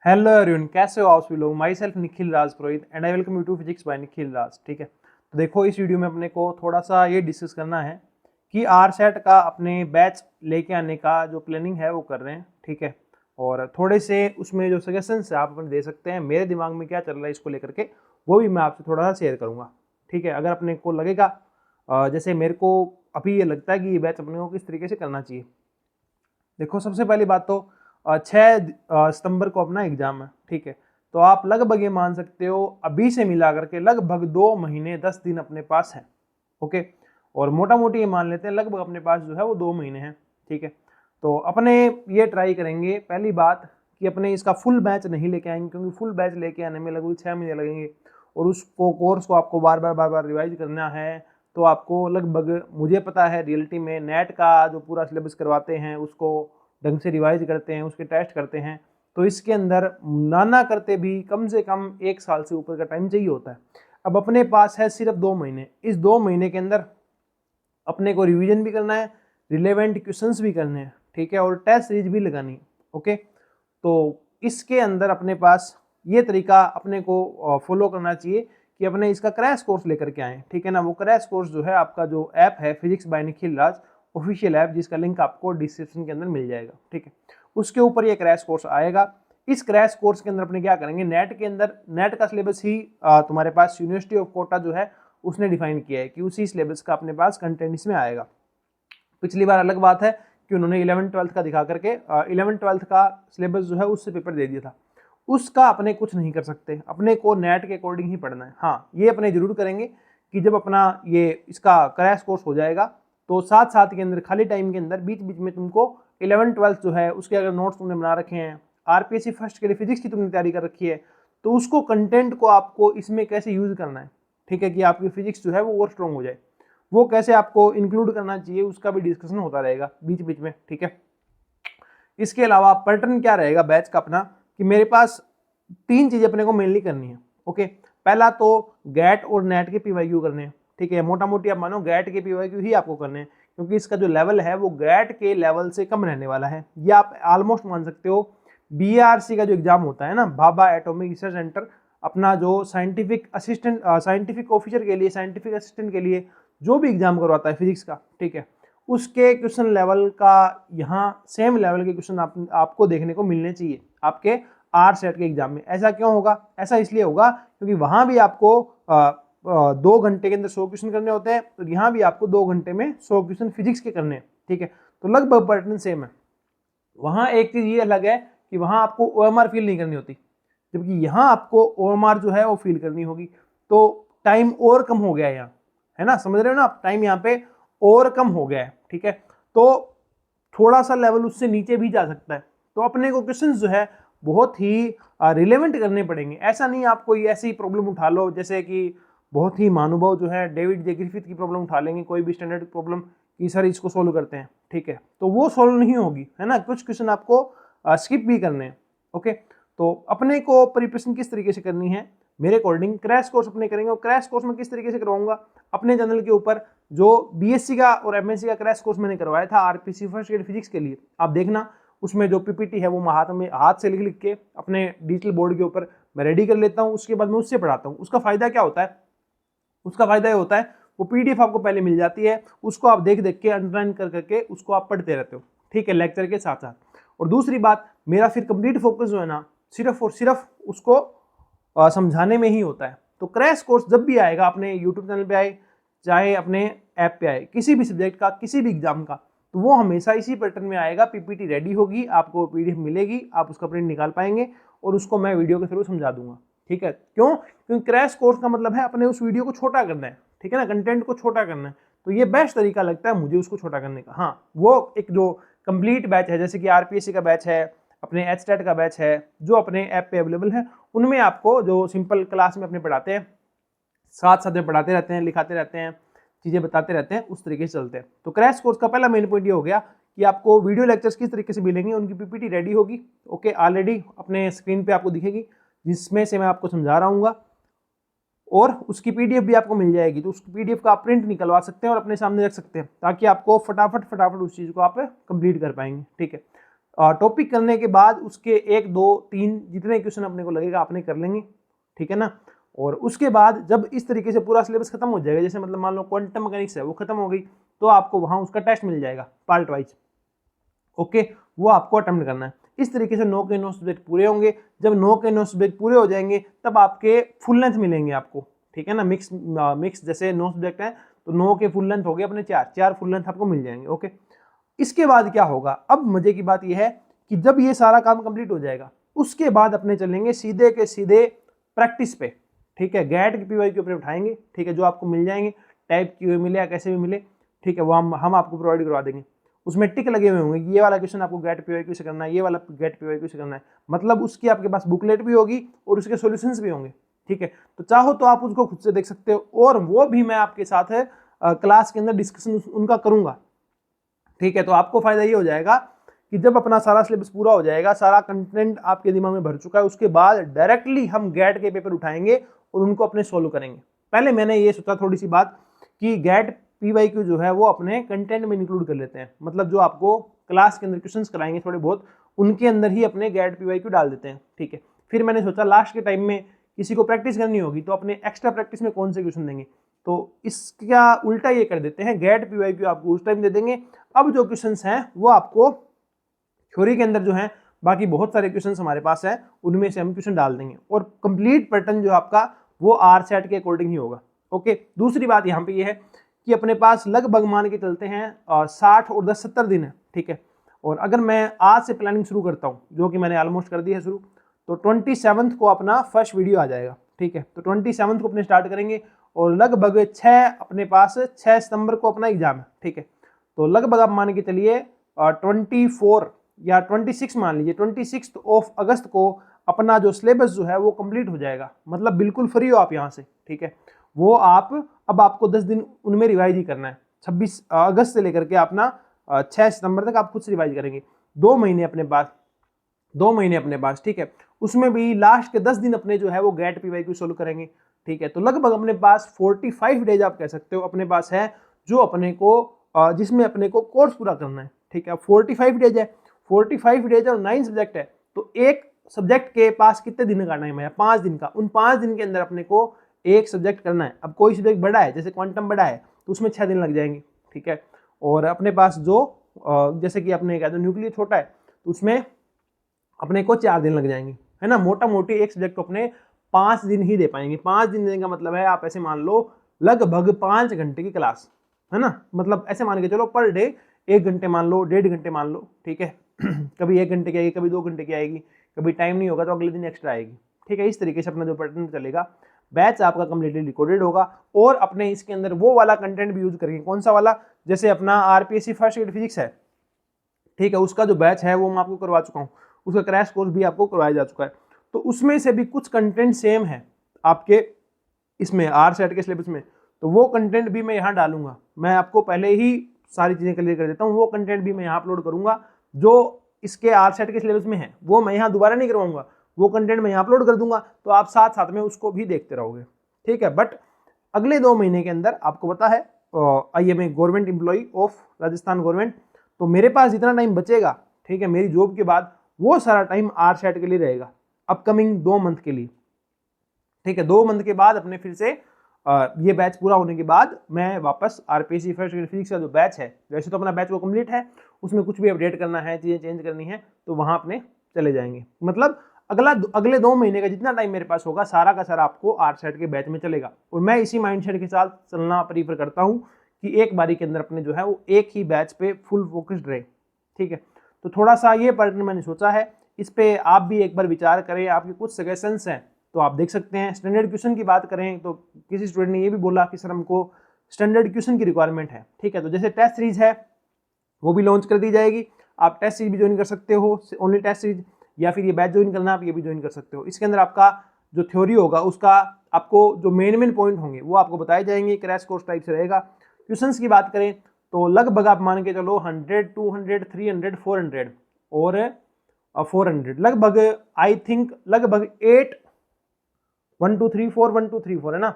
Hello everyone, कैसे हो आप सभी लोग। Myself Nikhil Raj Purohit and I welcome you to physics by Nikhil Raj. ठीक है, तो देखो इस वीडियो में अपने को थोड़ा सा ये डिस्कस करना है कि आर सेट का अपने बैच लेके आने का जो प्लानिंग है वो कर रहे हैं। ठीक है, और थोड़े से उसमें जो सजेशंस है आप अपने दे सकते हैं। मेरे दिमाग में क्या चल रहा है इसको लेकर के वो भी मैं आपसे थोड़ा सा शेयर करूँगा। ठीक है, अगर अपने को लगेगा जैसे मेरे को अभी ये लगता है कि ये बैच अपने को किस तरीके से करना चाहिए। देखो सबसे पहली बात तो 6 सितंबर को अपना एग्जाम है। ठीक है, तो आप लगभग ये मान सकते हो अभी से मिला करके लगभग 2 महीने 10 दिन अपने पास है। ओके, और मोटा मोटी ये मान लेते हैं लगभग अपने पास जो है वो 2 महीने हैं। ठीक है, तो अपने ये ट्राई करेंगे पहली बात कि अपने इसका फुल बैच नहीं लेके आएंगे, क्योंकि फुल बैच लेके आने में लगभग 6 महीने लगेंगे और उसको कोर्स को आपको बार बार रिवाइज करना है। तो आपको लगभग, मुझे पता है रियलिटी में नेट का जो पूरा सिलेबस करवाते हैं उसको ढंग से रिवाइज करते हैं, उसके टेस्ट करते हैं, तो इसके अंदर नाना करते भी कम से कम 1 साल से ऊपर का टाइम चाहिए होता है। अब अपने पास है सिर्फ 2 महीने। इस 2 महीने के अंदर अपने को रिवीजन भी करना है, रिलेवेंट क्वेश्चंस भी करने हैं। ठीक है, और टेस्ट सीरीज भी लगानी है। ओके, तो इसके अंदर अपने पास ये तरीका अपने को फॉलो करना चाहिए कि अपने इसका क्रैश कोर्स लेकर के आए। ठीक है ना, वो क्रैश कोर्स जो है आपका जो ऐप है physics by Nikhil Raj official app, जिसका लिंक आपको डिस्क्रिप्शन के अंदर मिल जाएगा। ठीक है, उसके ऊपर ये क्रैश कोर्स आएगा। इस क्रैश कोर्स के अंदर अपने क्या करेंगे, नेट के अंदर नेट का सिलेबस ही तुम्हारे पास यूनिवर्सिटी ऑफ कोटा जो है उसने डिफाइन किया है कि उसी सिलेबस का अपने पास कंटेंट इसमें आएगा। पिछली बार अलग बात है कि उन्होंने 11th-12th का दिखा करके 11th-12th का सिलेबस जो है उससे पेपर दे दिया था। उसका अपने कुछ नहीं कर सकते, अपने को नेट के अकॉर्डिंग ही पढ़ना है। हाँ, ये अपने जरूर करेंगे कि जब अपना ये इसका क्रैश कोर्स हो जाएगा तो साथ साथ के अंदर खाली टाइम के अंदर बीच बीच में तुमको 11th-12th जो है उसके अगर नोट्स तुमने बना रखे हैं, आरपीएससी फर्स्ट के लिए फिजिक्स की तुमने तैयारी कर रखी है, तो उसको कंटेंट को आपको इसमें कैसे यूज करना है। ठीक है, कि आपकी फिजिक्स जो है वो और स्ट्रॉन्ग हो जाए, वो कैसे आपको इंक्लूड करना चाहिए उसका भी डिस्कशन होता रहेगा बीच बीच में। ठीक है, इसके अलावा पैटर्न क्या रहेगा बैच का अपना, कि मेरे पास 3 चीजें अपने को मेनली करनी है। ओके, पहला तो गैट और नेट के पीवाईक्यू करने हैं। ठीक है, मोटा मोटी आप मानो गैट के पीवाईक्यू ही आपको करने हैं, क्योंकि इसका जो लेवल है वो गैट के लेवल से कम रहने वाला है। ये आप ऑलमोस्ट मान सकते हो बीआरसी का जो एग्जाम होता है ना, भाभा एटॉमिक रिसर्च सेंटर, अपना जो साइंटिफिक असिस्टेंट साइंटिफिक ऑफिसर के लिए, साइंटिफिक असिस्टेंट के लिए जो भी एग्जाम करवाता है फिजिक्स का, ठीक है, उसके क्वेश्चन लेवल का यहाँ सेम लेवल के क्वेश्चन आपको देखने को मिलने चाहिए आपके आर सेट के एग्जाम में। ऐसा क्यों होगा? ऐसा इसलिए होगा क्योंकि वहां भी आपको 2 घंटे के अंदर 100 क्वेश्चन करने होते हैं, तो यहाँ भी आपको 2 घंटे में 100 क्वेश्चन फिजिक्स के करने हैं। ठीक है, तो लगभग पैटर्न सेम है। वहां एक चीज ये अलग है कि वहां आपको ओएमआर फील नहीं करनी होती, जबकि यहाँ आपको ओएमआर जो है वो फील करनी होगी। तो टाइम और कम हो गया है यहाँ, है ना, समझ रहे हो ना आप, टाइम यहाँ पे और कम हो गया है। ठीक है, तो थोड़ा सा लेवल उससे नीचे भी जा सकता है। तो अपने को क्वेश्चन जो है बहुत ही रिलेवेंट करने पड़ेंगे। ऐसा नहीं आप कोई ऐसी प्रॉब्लम उठा लो जैसे कि बहुत ही महानुभाव जो है डेविड जे ग्रिफिथ की प्रॉब्लम उठा लेंगे, कोई भी स्टैंडर्ड प्रॉब्लम कि सर इसको सोल्व करते हैं। ठीक है, तो वो सोल्व नहीं होगी, है ना, कुछ क्वेश्चन आपको स्किप भी करने हैं। ओके, तो अपने को प्रिपरेशन किस तरीके से करनी है मेरे अकॉर्डिंग, क्रैश कोर्स अपने करेंगे। और क्रैश कोर्स में किस तरीके से करवाऊंगा, अपने चैनल के ऊपर जो बीएससी का और एमएससी का क्रैश कोर्स मैंने करवाया था आरपीसी फर्स्ट ईयर फिजिक्स के लिए, आप देखना उसमें जो पीपीटी है वो हाथ से लिख लिख के अपने डिजिटल बोर्ड के ऊपर मैं रेडी कर लेता हूँ। उसके बाद मैं उससे पढ़ाता हूँ। उसका फायदा क्या होता है? उसका फायदा ये होता है वो पीडीएफ आपको पहले मिल जाती है, उसको आप देख देख के अंडरलाइन कर करके उसको आप पढ़ते रहते हो। ठीक है, लेक्चर के साथ साथ। और दूसरी बात, मेरा फिर कंप्लीट फोकस जो है ना सिर्फ और सिर्फ उसको समझाने में ही होता है। तो क्रैश कोर्स जब भी आएगा अपने यूट्यूब चैनल पे आए, चाहे अपने ऐप पे आए, किसी भी सब्जेक्ट का, किसी भी एग्जाम का, तो वो हमेशा इसी पैटर्न में आएगा। पीपीटी रेडी होगी, आपको पीडीएफ मिलेगी, आप उसका प्रिंट निकाल पाएंगे और उसको मैं वीडियो के थ्रू समझा दूंगा। ठीक है, क्यों? क्योंकि क्रैश कोर्स का मतलब है अपने उस वीडियो को छोटा करना है। ठीक है ना, कंटेंट को छोटा करना है, तो ये बेस्ट तरीका लगता है मुझे उसको छोटा करने का। हाँ, वो एक जो कंप्लीट बैच है, जैसे कि आरपीएससी का बैच है, अपने एचटेट का बैच है, जो अपने ऐप पे अवेलेबल है, उनमें आपको जो सिंपल क्लास में अपने पढ़ाते हैं, साथ साथ में पढ़ाते रहते हैं, लिखाते रहते हैं, चीजें बताते रहते हैं, उस तरीके से चलते हैं। तो क्रैश कोर्स का पहला मेन पॉइंट ये हो गया कि आपको वीडियो लेक्चर्स किस तरीके से मिलेंगे, उनकी पीपीटी रेडी होगी। ओके, ऑलरेडी अपने स्क्रीन पे आपको दिखेगी, जिसमें से मैं आपको समझा रहा हूँ, और उसकी पीडीएफ भी आपको मिल जाएगी। तो उस पीडीएफ का आप प्रिंट निकलवा सकते हैं और अपने सामने रख सकते हैं, ताकि आपको फटाफट उस चीज़ को आप कंप्लीट कर पाएंगे। ठीक है, टॉपिक करने के बाद उसके 1 2 3 जितने क्वेश्चन अपने को लगेगा आपने कर लेंगे, ठीक है ना। और उसके बाद जब इस तरीके से पूरा सिलेबस खत्म हो जाएगा, जैसे मतलब मान लो क्वांटम मैकेनिक्स है वो खत्म हो गई, तो आपको वहाँ उसका टेस्ट मिल जाएगा पार्ट वाइज, ओके, वो आपको अटेम्प्ट करना है। इस तरीके से 9 के 9 सब्जेक्ट पूरे होंगे। जब 9 के 9 सब्जेक्ट पूरे हो जाएंगे तब आपके फुल लेंथ मिलेंगे आपको, ठीक है ना। मिक्स जैसे 9 सब्जेक्ट हैं तो 9 के फुल लेंथ हो गए अपने 4 फुल लेंथ आपको मिल जाएंगे, ओके। इसके बाद क्या होगा, अब मजे की बात यह है कि जब ये सारा काम कंप्लीट हो जाएगा उसके बाद अपने चलेंगे सीधे के सीधे प्रैक्टिस पे, ठीक है। गैट के पीवाई के ऊपर उठाएंगे, ठीक है, जो आपको मिल जाएंगे, टाइप किए मिले या कैसे भी मिले, ठीक है, वो हम आपको प्रोवाइड करवा देंगे। उसमें टिक लगे हुए होंगे कि ये वाला क्वेश्चन आपको गेट पीवाईक्यू से करना है, ये वाला गेट पीवाईक्यू से करना है, मतलब उसकी आपके पास बुकलेट भी होगी और उसके सॉल्यूशंस भी होंगे, ठीक है। तो चाहो तो आप उसको खुद से देख सकते हो, और वो भी मैं आपके साथ क्लास के अंदर डिस्कशन उनका करूंगा, ठीक है। तो आपको फायदा ये हो जाएगा कि जब अपना सारा सिलेबस पूरा हो जाएगा, सारा कंटेंट आपके दिमाग में भर चुका है, उसके बाद डायरेक्टली हम गेट के पेपर उठाएंगे और उनको अपने सोल्व करेंगे। पहले मैंने ये सोचा थोड़ी सी बात कि गेट पीवाईक्यू जो है वो अपने कंटेंट में इंक्लूड कर लेते हैं, मतलब जो आपको क्लास के अंदर क्वेश्चंस कराएंगे थोड़े बहुत, उनके अंदर ही अपने गेट पीवाईक्यू डाल देते हैं, ठीक है। फिर मैंने सोचा लास्ट के टाइम में किसी को प्रैक्टिस करनी होगी तो अपने एक्स्ट्रा प्रैक्टिस में कौन से क्वेश्चन देंगे, तो इसका उल्टा ये कर देते हैं, गेट पीवाईक्यू आपको उस टाइम दे देंगे। अब जो क्वेश्चंस हैं वो आपको थ्योरी के अंदर जो है, बाकी बहुत सारे क्वेश्चंस हमारे पास है, उनमें से हम क्वेश्चन डाल देंगे और कंप्लीट पैटर्न जो आपका वो आरसेट के अकॉर्डिंग ही होगा, ओके। दूसरी बात यहाँ पे ये है कि अपने पास लगभग मान के चलते हैं 60 और 10 70 दिन है, ठीक है। और अगर मैं आज से प्लानिंग शुरू करता हूँ, जो कि मैंने ऑलमोस्ट कर दी है शुरू, तो 27 को अपना फर्स्ट वीडियो आ जाएगा, ठीक है। तो 27 को अपने स्टार्ट करेंगे और लगभग 6 सितंबर को अपना एग्जाम है, ठीक है। तो लगभग आप मान के चलिए 24 या 26 मान लीजिए, 26 ऑफ अगस्त को अपना जो सिलेबस जो है वो कंप्लीट हो जाएगा, मतलब बिल्कुल फ्री हो आप यहाँ से, ठीक है। वो आप अब आपको 10 दिन उनमें रिवाइज ही करना है, 26 अगस्त से लेकर के अपना 6 सितंबर तक आप खुद से रिवाइज करेंगे। 2 महीने अपने पास, 2 महीने अपने पास, ठीक है। उसमें भी लास्ट के 10 दिन अपने जो है वो गेट पीवाईक्यू सोल्व करेंगे, ठीक है। तो लगभग अपने पास 45 डेज आप कह सकते हो अपने पास है, जो अपने को जिसमें अपने को कोर्स पूरा करना है, ठीक है। 45 डेज है, 45 डेज और 9 सब्जेक्ट है, तो एक सब्जेक्ट के पास कितने दिन का टाइम है, 5 दिन का। उन 5 दिन के अंदर अपने को एक सब्जेक्ट करना है। अब कोई सब्जेक्ट बड़ा है, जैसे क्वांटम बड़ा है, तो उसमें 6 दिन लग जाएंगे, ठीक है। और अपने पास जो जैसे कि अपने क्या, जो न्यूक्लियर छोटा है, तो उसमें अपने को 4 दिन लग जाएंगे, है ना। मोटा मोटी एक सब्जेक्ट को अपने 5 दिन ही दे पाएंगे। 5 दिन देने का मतलब है, आप ऐसे मान लो लगभग 5 घंटे की क्लास, है ना। मतलब ऐसे मान के चलो पर डे 1 घंटे मान लो, 1.5 घंटे मान लो, ठीक है। कभी 1 घंटे की आएगी, कभी 2 घंटे की आएगी, कभी टाइम नहीं होगा तो अगले दिन एक्स्ट्रा आएगी, ठीक है। इस तरीके से अपना जो पैटर्न चलेगा, बैच आपका कंप्लीटली रिकॉर्डेड होगा और अपने इसके अंदर वो वाला कंटेंट भी यूज करेंगे। कौन सा वाला, जैसे अपना आरपीएससी फर्स्ट एड फिजिक्स है, ठीक है, उसका जो बैच है वो मैं आपको करवा चुका हूँ, उसका क्रैश कोर्स भी आपको करवाया जा चुका है। तो उसमें से भी कुछ कंटेंट सेम है आपके इसमें आरसेट के सिलेबस में, तो वो कंटेंट भी मैं यहाँ डालूंगा। मैं आपको पहले ही सारी चीज़ें क्लियर कर देता हूँ, वो कंटेंट भी मैं यहाँ अपलोड करूंगा जो इसके आरसेट के सिलेबस में है, वो मैं यहाँ दोबारा नहीं करवाऊंगा, वो कंटेंट मैं यहाँ अपलोड कर दूंगा, तो आप साथ साथ में उसको भी देखते रहोगे, ठीक है। बट अगले 2 महीने के अंदर आपको पता है I am a government employee of Rajasthan government, तो मेरे पास जितना टाइम बचेगा, ठीक है, मेरी जॉब के बाद, वो सारा टाइम आरसेट के लिए रहेगा, अपकमिंग 2 मंथ के लिए, ठीक है। 2 मंथ के बाद अपने फिर से ये बैच पूरा होने के बाद मैं वापस आरपीएससी फर्स्ट एड फिजिक्स का जो बैच है, वैसे तो अपना बैच वो कंप्लीट है, उसमें कुछ भी अपडेट करना है, चीज़ें चेंज करनी है, तो वहाँ अपने चले जाएंगे। मतलब अगले 2 महीने का जितना टाइम मेरे पास होगा, सारा का सारा आपको आरसेट के बैच में चलेगा। और मैं इसी माइंडसेट के साथ चलना प्रीफर करता हूँ कि एक बारी के अंदर अपने जो है वो एक ही बैच पे फुल फोकस्ड रहे, ठीक है। तो थोड़ा सा ये पैटर्न मैंने सोचा है, इस पे आप भी एक बार विचार करें, आपके कुछ सजेशंस हैं तो आप देख सकते हैं। स्टैंडर्ड क्वेश्चन की बात करें तो किसी स्टूडेंट ने ये भी बोला कि सर हमको स्टैंडर्ड क्वेश्चन की रिक्वायरमेंट है, ठीक है। तो जैसे टेस्ट सीरीज है वो भी लॉन्च कर दी जाएगी, आप टेस्ट सीरीज भी ज्वाइन कर सकते हो, ओनली टेस्ट सीरीज, या फिर ये बैच ज्वाइन करना आप ये भी ज्वाइन कर सकते हो। इसके अंदर आपका जो थ्योरी होगा उसका आपको जो मेन पॉइंट होंगे वो आपको बताए जाएंगे, क्रैश कोर्स टाइप से रहेगा। क्वेश्चंस की बात करें तो लगभग आप मान के चलो 100, 200, 300, 400 और 400, लगभग आई थिंक लगभग 1 2 3 4 1 2 3 4 है ना,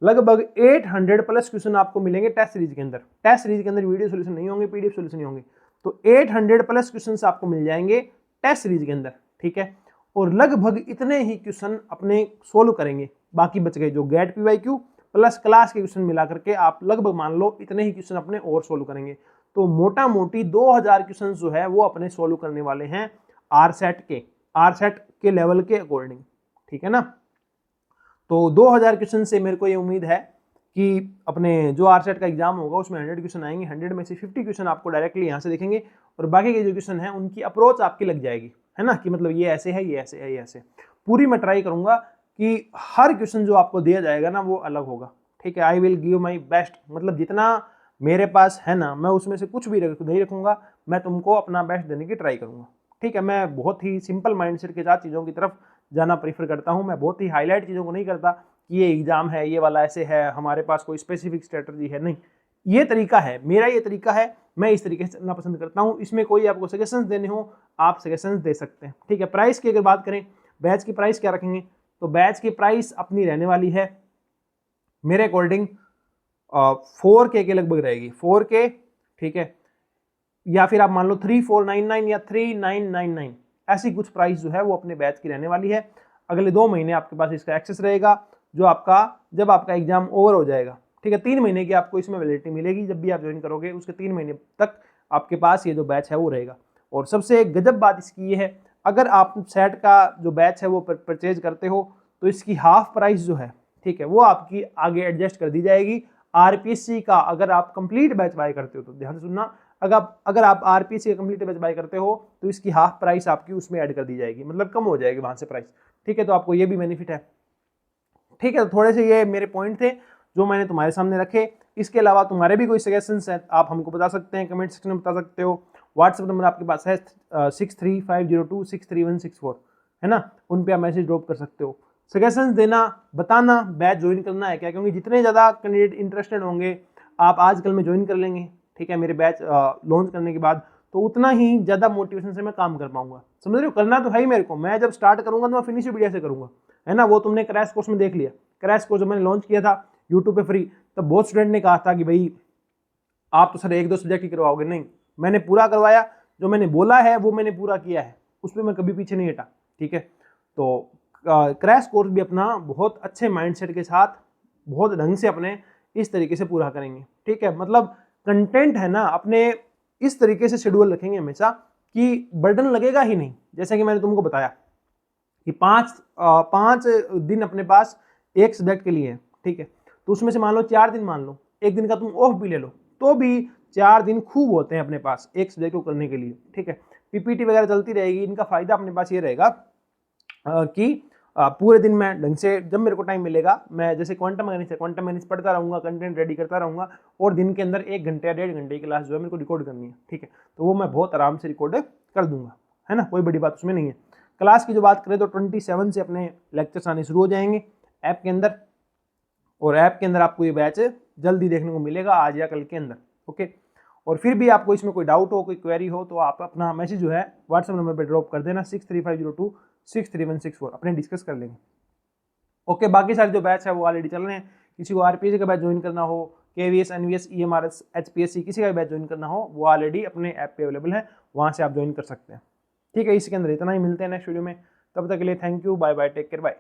लगभग 800 प्लस क्वेश्चन आपको मिलेंगे टेस्ट सीरीज के अंदर। टेस्ट सीरीज के अंदर वीडियो सोल्यूशन नहीं होंगे, पीडीएफ सोल्यूशन नहीं होंगे। तो 800 प्लस क्वेश्चंस आपको मिल जाएंगे टेस्ट सीरीज के अंदर, ठीक है। और लगभग इतने ही क्वेश्चन अपने सोल्व करेंगे, बाकी बच गए जो गेट पीवाईक्यू प्लस क्लास के क्वेश्चन मिला करके आप लगभग मान लो इतने ही क्वेश्चन अपने और सोल्व करेंगे। तो मोटा मोटी 2000 क्वेश्चन जो है वो अपने सोल्व करने वाले हैं आरसेट के लेवल के अकॉर्डिंग, ठीक है ना। तो 2000 क्वेश्चन से मेरे को ये उम्मीद है कि अपने जो आरसेट का एग्जाम होगा उसमें 100 क्वेश्चन आएंगे, 100 में से 50 क्वेश्चन आपको डायरेक्टली यहाँ से दिखेंगे और बाकी के जो क्वेश्चन है उनकी अप्रोच आपकी लग जाएगी, है ना, कि मतलब ये ऐसे है, ये ऐसे है, ये ऐसे। पूरी मैं ट्राई करूंगा कि हर क्वेश्चन जो आपको दिया जाएगा ना वो अलग होगा, ठीक है। I will give my best, मतलब जितना मेरे पास है ना मैं उसमें से कुछ भी नहीं रखूंगा, मैं तुमको अपना बेस्ट देने की ट्राई करूंगा, ठीक है। मैं बहुत ही सिंपल माइंडसेट के साथ चीज़ों की तरफ जाना प्रीफर करता हूँ। मैं बहुत ही हाईलाइट चीज़ों को नहीं करता कि ये एग्जाम है, ये वाला ऐसे है, हमारे पास कोई स्पेसिफिक स्ट्रेटजी है, नहीं। ये तरीका है मेरा, ये तरीका है, मैं इस तरीके से चलना पसंद करता हूँ। इसमें कोई आपको सजेशंस देने हो आप सजेशंस दे सकते हैं, ठीक है। प्राइस की अगर बात करें, बैच की प्राइस क्या रखेंगे, तो बैच की प्राइस अपनी रहने वाली है मेरे अकॉर्डिंग 4K के लगभग रहेगी, 4K, ठीक है। या फिर आप मान लो 3499 या 3999, ऐसी कुछ प्राइस जो है वो अपने बैच की रहने वाली है। अगले 2 महीने आपके पास इसका एक्सेस रहेगा, जो आपका जब आपका एग्जाम ओवर हो जाएगा, ठीक है, 3 महीने की आपको इसमें वैलिडिटी मिलेगी। जब भी आप ज्वाइन करोगे उसके 3 महीने तक आपके पास ये जो बैच है वो रहेगा। और सबसे गजब बात इसकी ये है, अगर आप सेट का जो बैच है वो परचेज करते हो तो इसकी हाफ प्राइस जो है, ठीक है, वो आपकी आगे एडजस्ट कर दी जाएगी। आरपीएससी का अगर आप कंप्लीट बैच बाय करते हो तो ध्यान से सुनना, अगर आप आरपीएससी का कंप्लीट बैच बाय करते हो तो इसकी हाफ प्राइस आपकी उसमें ऐड कर दी जाएगी, मतलब कम हो जाएगी वहां से प्राइस, ठीक है। तो आपको ये भी बेनिफिट है, ठीक है। तो थोड़े से ये मेरे पॉइंट थे जो मैंने तुम्हारे सामने रखे। इसके अलावा तुम्हारे भी कोई सजेशंस हैं आप हमको बता सकते हैं, कमेंट सेक्शन में बता सकते हो। व्हाट्सएप नंबर आपके पास है 6350263164, है ना, उन पे आप मैसेज ड्रॉप कर सकते हो। सजेशंस देना, बताना बैच ज्वाइन करना है क्या, क्योंकि जितने ज़्यादा कैंडिडेट इंटरेस्टेड होंगे आप आजकल में ज्वाइन कर लेंगे, ठीक है, मेरे बैच लॉन्च करने के बाद, तो उतना ही ज़्यादा मोटिवेशन से मैं काम कर पाऊंगा, समझ रहे हो। करना तो है ही मेरे को, मैं जब स्टार्ट करूंगा तो मैं फिनिश वीडियो से करूंगा, है ना। वो तुमने क्रैश कोर्स में देख लिया, क्रैश कोर्स जब मैंने लॉन्च किया था यूट्यूब पे फ्री, तब बहुत स्टूडेंट ने कहा था कि भाई आप तो सर 1-2 सब्जेक्ट ही करवाओगे, नहीं, मैंने पूरा करवाया, जो मैंने बोला है वो मैंने पूरा किया है, उसमें मैं कभी पीछे नहीं हटा, ठीक है। तो क्रैश कोर्स भी अपना बहुत अच्छे माइंडसेट के साथ बहुत ढंग से अपने इस तरीके से पूरा करेंगे, ठीक है। मतलब कंटेंट है ना अपने इस तरीके से शेड्यूल रखेंगे हमेशा कि बर्डन लगेगा ही नहीं। जैसे कि मैंने तुमको बताया कि 5 दिन अपने पास एक सब्जेक्ट के लिए है, ठीक है, तो उसमें से मान लो 4 दिन, मान लो एक दिन का तुम ऑफ भी ले लो, तो भी 4 दिन खूब होते हैं अपने पास एक सब्जेक्ट को करने के लिए, ठीक है। पीपीटी वगैरह चलती रहेगी, इनका फायदा अपने पास ये रहेगा कि पूरे दिन में ढंग से जब मेरे को टाइम मिलेगा, मैं जैसे क्वांटम मैकेनिक्स पढ़ता रहूँगा, कंटेंट रेडी करता रहूँगा, और दिन के अंदर 1 घंटे या 1.5 घंटे की क्लास जो है मेरे को रिकॉर्ड करनी है, ठीक है, तो वो मैं बहुत आराम से रिकॉर्ड कर दूंगा, है ना, कोई बड़ी बात उसमें नहीं है। क्लास की जो बात करें तो 27 से अपने लेक्चर्स आने शुरू हो जाएंगे ऐप के अंदर, और ऐप के अंदर आपको ये बैच जल्दी देखने को मिलेगा, आज या कल के अंदर, ओके। और फिर भी आपको इसमें कोई डाउट हो, कोई क्वेरी हो, तो आप अपना मैसेज जो है व्हाट्सएप नंबर पर ड्रॉप कर देना 6350263164, अपने डिस्कस कर लेंगे, ओके। बाकी सारे जो बैच है वो ऑलरेडी चल रहे हैं, किसी को आरपीएससी का बैच ज्वाइन करना हो, केवीएस, एनवीएस, ईएमआरएस, एचपीएससी, किसी का भी बैच ज्वाइन करना हो, वो ऑलरेडी अपने ऐप पे अवेलेबल है, वहाँ से आप ज्वाइन कर सकते हैं, ठीक है। इसके अंदर इतना ही, मिलते हैं नेक्स्ट वीडियो में, तब तक के लिए thank you, bye bye, take care, bye.